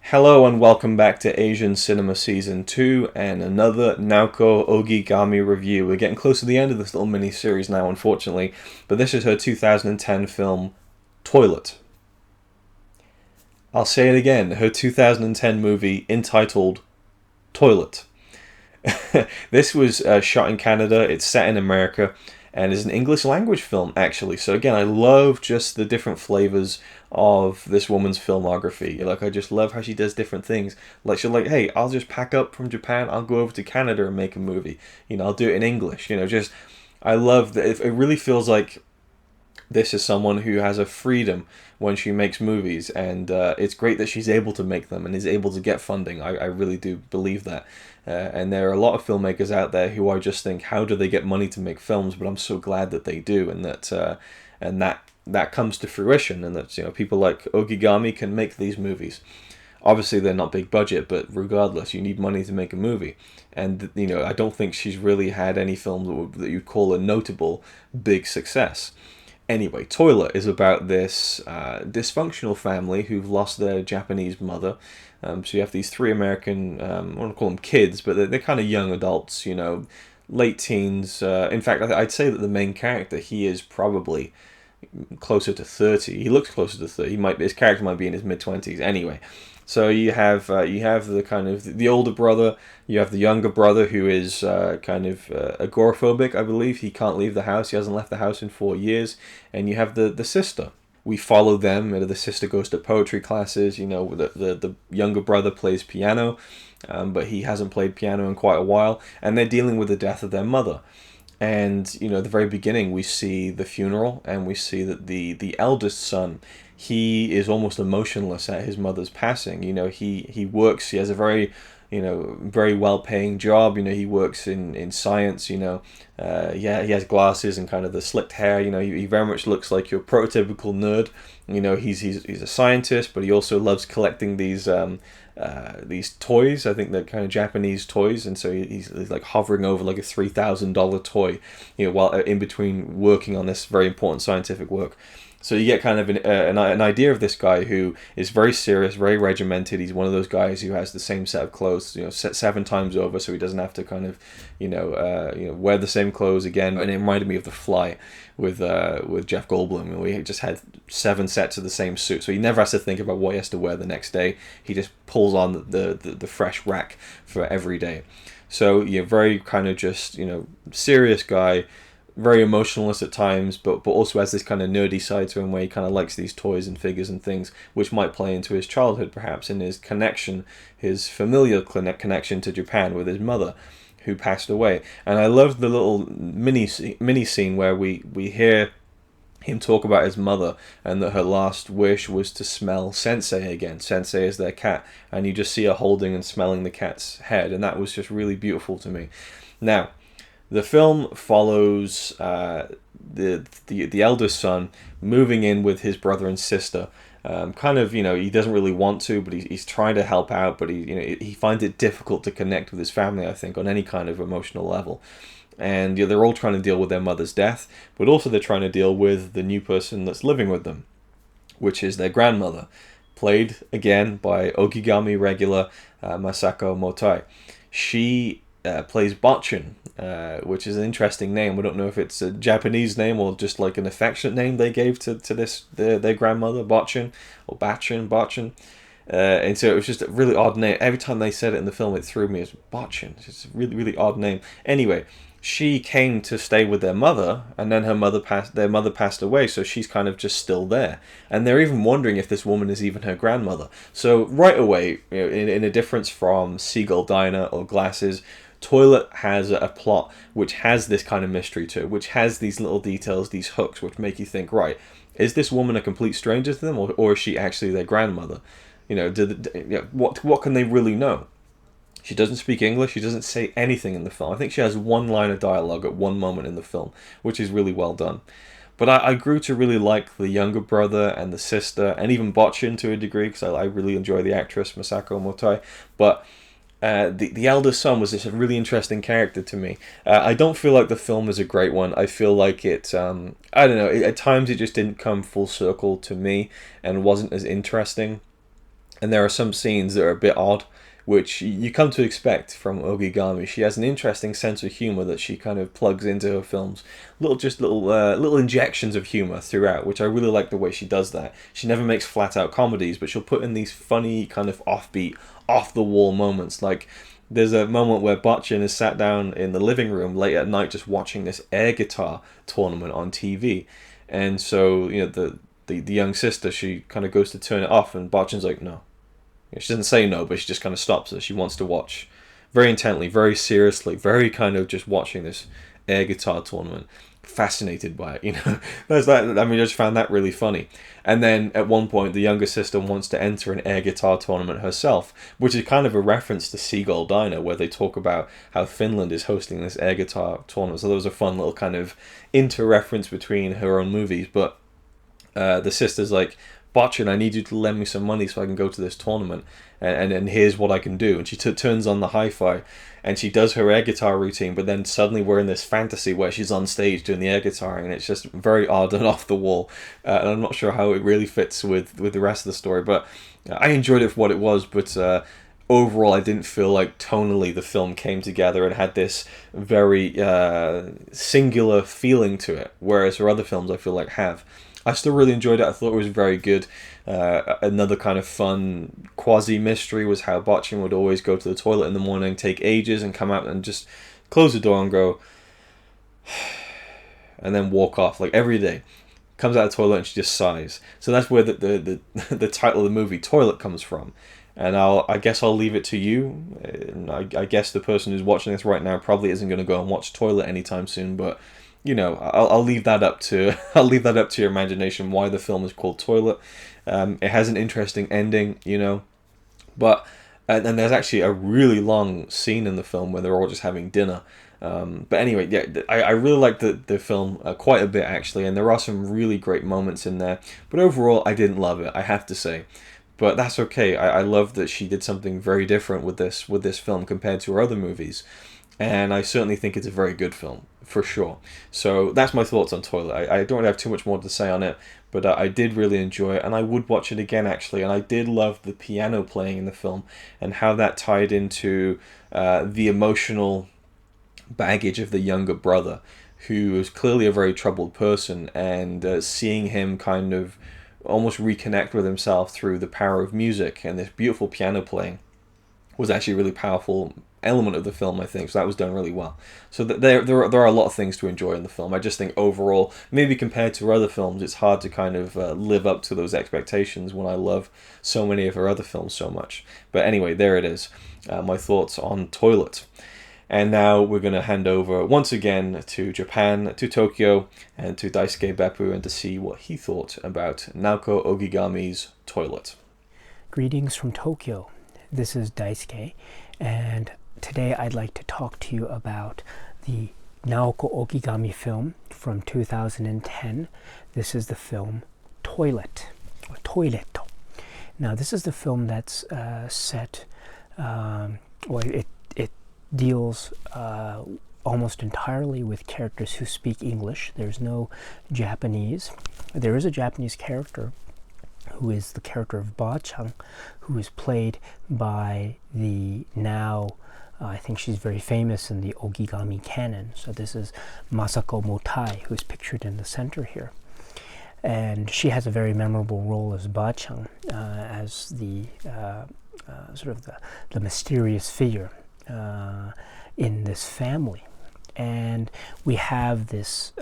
Hello and welcome back to Asian Cinema Season 2 and another Naoko Ogigami review. We're getting close to the end of this little mini-series now, unfortunately, but this is her 2010 film, Toilet. I'll say it again, her 2010 movie entitled Toilet. This was shot in Canada, it's set in America, and is an English language film, actually. So again, I love just the different flavors of this woman's filmography. Like, I just love how she does different things. Like, she's like, hey, I'll just pack up from Japan, I'll go over to Canada and make a movie. I'll do it in English. I love that. It really feels like this is someone who has a freedom when she makes movies, and it's great that she's able to make them and is able to get funding. I really do believe that. And there are a lot of filmmakers out there who I just think, how do they get money to make films? But I'm so glad that they do, and that comes to fruition, and that people like Ogigami can make these movies. Obviously, they're not big budget, but regardless, you need money to make a movie. And I don't think she's really had any film that you'd call a notable big success. Anyway, Toilet is about this dysfunctional family who've lost their Japanese mother. So you have these three American, I don't want to call them kids, but they're kind of young adults, late teens. In fact, I'd say that the main character, he is probably closer to 30. He looks closer to 30. His character might be in his mid-20s. Anyway, so you have the kind of the older brother, you have the younger brother who is kind of agoraphobic, I believe. He can't leave the house. He hasn't left the house in 4 years. And you have the sister. We follow them. The sister goes to poetry classes. The younger brother plays piano, but he hasn't played piano in quite a while. And they're dealing with the death of their mother. And at the very beginning, we see the funeral, and we see that the eldest son, he is almost emotionless at his mother's passing. He works. He has a very very well-paying job. He works in science. He has glasses and kind of the slicked hair. He very much looks like your prototypical nerd. He's a scientist, but he also loves collecting these toys. I think they're kind of Japanese toys, and so he's like hovering over like a $3,000 toy, while in between working on this very important scientific work. So you get kind of an idea of this guy who is very serious, very regimented. He's one of those guys who has the same set of clothes, 7 times over, so he doesn't have to kind of, wear the same clothes again. And it reminded me of The Fly with Jeff Goldblum. We just had 7 sets of the same suit, so he never has to think about what he has to wear the next day. He just pulls on the fresh rack for every day. So you're very kind of just serious guy. Very emotionless at times, but also has this kind of nerdy side to him where he kind of likes these toys and figures and things, which might play into his childhood perhaps, and his familial connection to Japan with his mother, who passed away. And I love the little mini scene where we hear him talk about his mother, and that her last wish was to smell Sensei again. Sensei is their cat, and you just see her holding and smelling the cat's head, and that was just really beautiful to me. Now, the film follows the eldest son moving in with his brother and sister. He doesn't really want to, but he's trying to help out, but he finds it difficult to connect with his family, I think, on any kind of emotional level. And they're all trying to deal with their mother's death, but also they're trying to deal with the new person that's living with them, which is their grandmother, played again by Ogigami regular Masako Motai. She plays Botchin, which is an interesting name. We don't know if it's a Japanese name or just like an affectionate name they gave to their grandmother, Botchin, or Botchin. And so it was just a really odd name. Every time they said it in the film, it threw me as Botchin. It's just a really, really odd name. Anyway, she came to stay with their mother, and then their mother passed away, so she's kind of just still there. And they're even wondering if this woman is even her grandmother. So right away, in a difference from Seagull Diner or Glasses, Toilet has a plot which has this kind of mystery to it, which has these little details, these hooks, which make you think, right, is this woman a complete stranger to them, or is she actually their grandmother? What can they really know? She doesn't speak English. She doesn't say anything in the film. I think she has one line of dialogue at one moment in the film, which is really well done. But I grew to really like the younger brother and the sister, and even Botchin to a degree, because I really enjoy the actress Masako Motai. But the eldest son was just a really interesting character to me. I don't feel like the film is a great one. I feel like it, I don't know, at times it just didn't come full circle to me and wasn't as interesting And there are some scenes that are a bit odd, which you come to expect from Ogigami. She has an interesting sense of humor that she kind of plugs into her films. Little injections of humor throughout, which I really like the way she does that. She never makes flat out comedies, but she'll put in these funny kind of offbeat, off the wall moments. Like there's a moment where Botchin is sat down in the living room late at night just watching this air guitar tournament on TV, and so the young sister, she kind of goes to turn it off, and Botchin's like, no. She doesn't say no, but she just kind of stops her. She wants to watch very intently, very seriously, very kind of just watching this air guitar tournament, fascinated by it. There's that. I mean, I just found that really funny. And then at one point, the younger sister wants to enter an air guitar tournament herself, which is kind of a reference to Seagull Diner, where they talk about how Finland is hosting this air guitar tournament. So there was a fun little kind of inter-reference between her own movies. But the sister's like, Botchin, I need you to lend me some money so I can go to this tournament, and here's what I can do. And she turns on the hi-fi, and she does her air guitar routine, but then suddenly we're in this fantasy where she's on stage doing the air guitaring, and it's just very odd and off the wall. And I'm not sure how it really fits with the rest of the story, but I enjoyed it for what it was, but overall I didn't feel like tonally the film came together and had this very singular feeling to it, whereas her other films I feel like have. I still really enjoyed it. I thought it was very good. Another kind of fun quasi-mystery was how Botchin would always go to the toilet in the morning, take ages, and come out and just close the door and go, and then walk off, like every day. Comes out of the toilet and she just sighs. So that's where the title of the movie, Toilet, comes from. And I guess I'll leave it to you. And I guess the person who's watching this right now probably isn't going to go and watch Toilet anytime soon, but I'll leave that up to your imagination why the film is called Toilet. It has an interesting ending, but and there's actually a really long scene in the film where they're all just having dinner. But anyway, yeah, I really like the film quite a bit actually, and there are some really great moments in there. But overall, I didn't love it, I have to say. But that's okay. I love that she did something very different with this film compared to her other movies. And I certainly think it's a very good film, for sure. So that's my thoughts on Toilet. I don't have too much more to say on it, but I did really enjoy it, and I would watch it again, actually. And I did love the piano playing in the film, and how that tied into the emotional baggage of the younger brother, who is clearly a very troubled person, and seeing him kind of almost reconnect with himself through the power of music and this beautiful piano playing was actually a really powerful element of the film, I think. So that was done really well. So there are a lot of things to enjoy in the film. I just think overall, maybe compared to her other films, it's hard to kind of live up to those expectations when I love so many of her other films so much. But anyway, there it is. My thoughts on Toilet. And now we're going to hand over once again to Japan, to Tokyo, and to Daisuke Beppu, and to see what he thought about Naoko Ogigami's Toilet. Greetings from Tokyo. This is Daisuke, and today I'd like to talk to you about the Naoko Ogigami film from 2010. This is the film Toilet, or Toiletto. Now this is the film that's set, it deals almost entirely with characters who speak English. There's no Japanese. There is a Japanese character who is the character of Ba-chan, who is played by the now, I think she's very famous in the Ogigami canon. So this is Masako Motai, who's pictured in the center here. And she has a very memorable role as Ba-chan, as the sort of the mysterious figure in this family. And we have this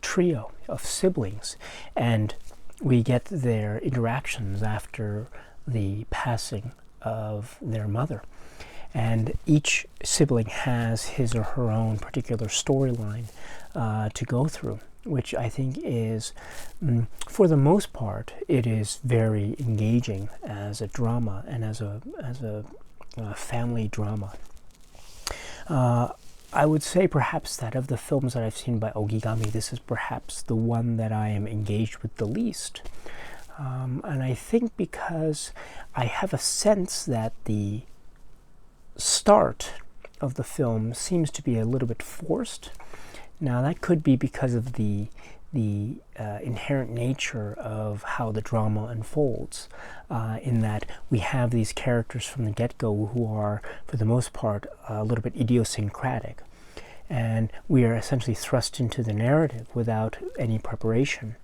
trio of siblings, and we get their interactions after the passing of their mother. And each sibling has his or her own particular storyline to go through, which I think is, for the most part, it is very engaging as a drama and as a family drama. I would say perhaps that of the films that I've seen by Ogigami, this is perhaps the one that I am engaged with the least. And I think because I have a sense that the start of the film seems to be a little bit forced. Now that could be because of the inherent nature of how the drama unfolds, in that we have these characters from the get-go who are, for the most part, a little bit idiosyncratic. And we are essentially thrust into the narrative without any preparation.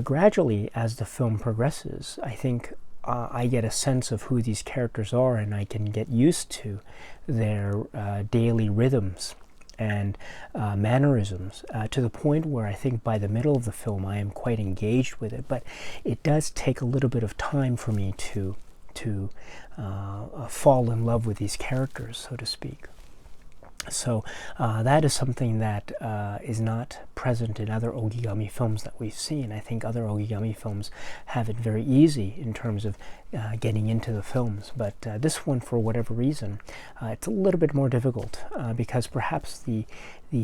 Gradually, as the film progresses, I think I get a sense of who these characters are, and I can get used to their daily rhythms and mannerisms, to the point where I think by the middle of the film I am quite engaged with it. But it does take a little bit of time for me to fall in love with these characters, so to speak. So that is something that is not present in other Ogigami films that we've seen. I think other Ogigami films have it very easy in terms of getting into the films, but this one, for whatever reason, it's a little bit more difficult, because perhaps the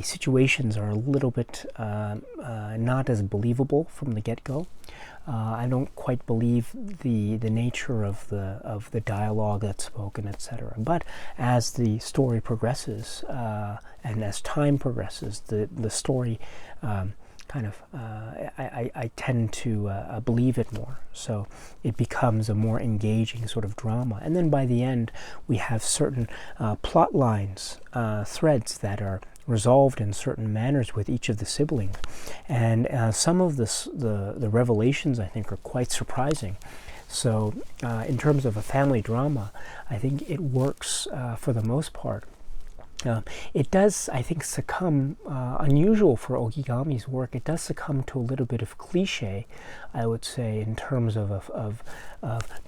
situations are a little bit not as believable from the get-go. I don't quite believe the nature of the dialogue that's spoken, etc. But as the story progresses, and as time progresses, the story I tend to believe it more. So it becomes a more engaging sort of drama. And then by the end, we have certain plot lines, threads that are resolved in certain manners with each of the siblings. And some of the revelations, I think, are quite surprising. So in terms of a family drama, I think it works for the most part. It does, I think, succumb, unusual for Ogigami's work, it does succumb to a little bit of cliche, I would say, in terms of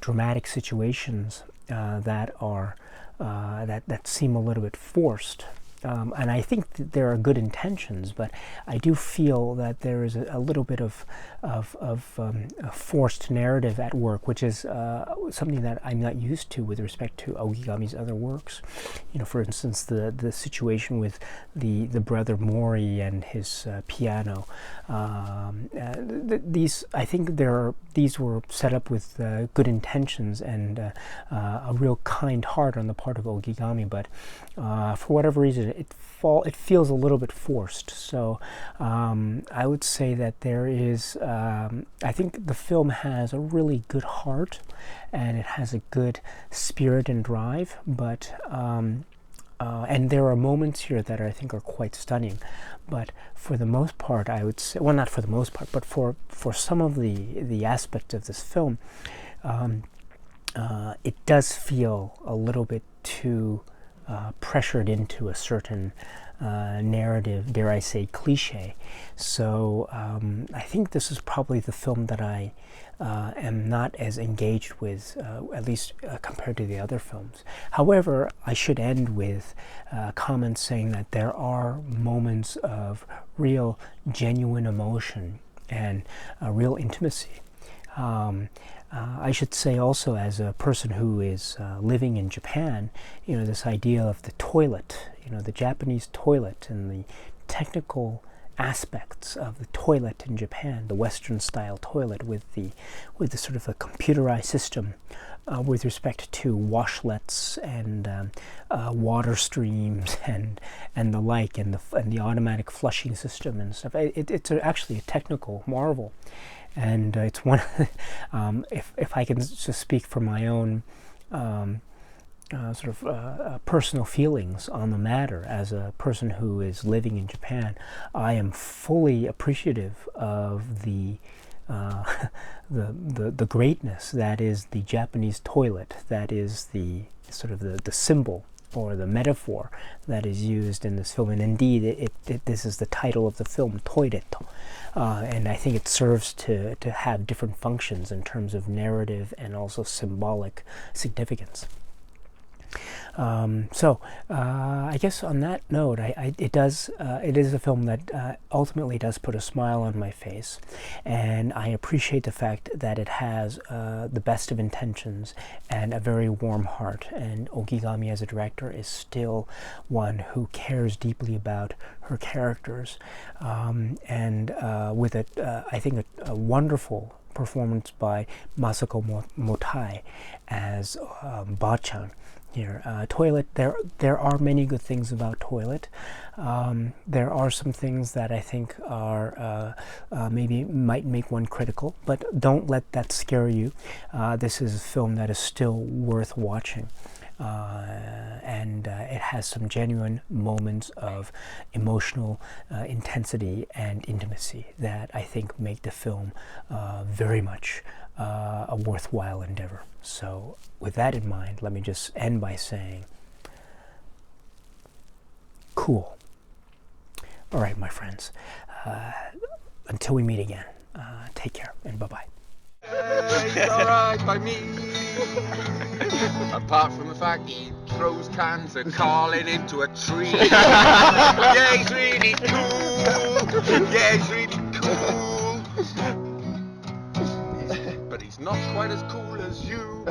dramatic situations that are that seem a little bit forced. And I think that there are good intentions, but I do feel that there is a little bit of a forced narrative at work, which is something that I'm not used to with respect to Ogigami's other works. You know, for instance, the situation with the brother Mori and his piano. These, I think, these were set up with good intentions and a real kind heart on the part of Ogigami, but for whatever reason, it feels a little bit forced. So I would say that there is, I think the film has a really good heart and it has a good spirit and drive, but and there are moments here that I think are quite stunning. But for the most part, I would say, well, not for the most part, but for some of the aspects of this film, it does feel a little bit too pressured into a certain narrative, dare I say, cliche. So I think this is probably the film that I am not as engaged with, at least compared to the other films. However, I should end with comments saying that there are moments of real, genuine emotion and real intimacy. I should say also, as a person who is living in Japan, you know, this idea of the toilet, you know, the Japanese toilet and the technical aspects of the toilet in Japan, the Western style toilet with the sort of a computerized system with respect to washlets and water streams and the like, and the automatic flushing system and stuff. It's actually a technical marvel. And it's one, if I can just speak from my own personal feelings on the matter, as a person who is living in Japan, I am fully appreciative of the greatness that is the Japanese toilet, that is the sort of the symbol or the metaphor that is used in this film. And indeed, this is the title of the film, Toilet. And I think it serves to have different functions in terms of narrative and also symbolic significance. I guess on that note, it is a film that ultimately does put a smile on my face, and I appreciate the fact that it has the best of intentions and a very warm heart, and Ogigami as a director is still one who cares deeply about her characters, and with I think a wonderful performance by Masako Motai as Ba-chan, here. Toilet, there are many good things about Toilet. There are some things that I think are maybe might make one critical, but don't let that scare you. This is a film that is still worth watching. And it has some genuine moments of emotional intensity and intimacy that I think make the film very much a worthwhile endeavor. So with that in mind, let me just end by saying, cool. All right, my friends, until we meet again, take care and bye-bye. He's alright by me. Apart from the fact he throws cans and calling into a tree. Yeah, he's really cool. Yeah, he's really cool. But he's not quite as cool as you.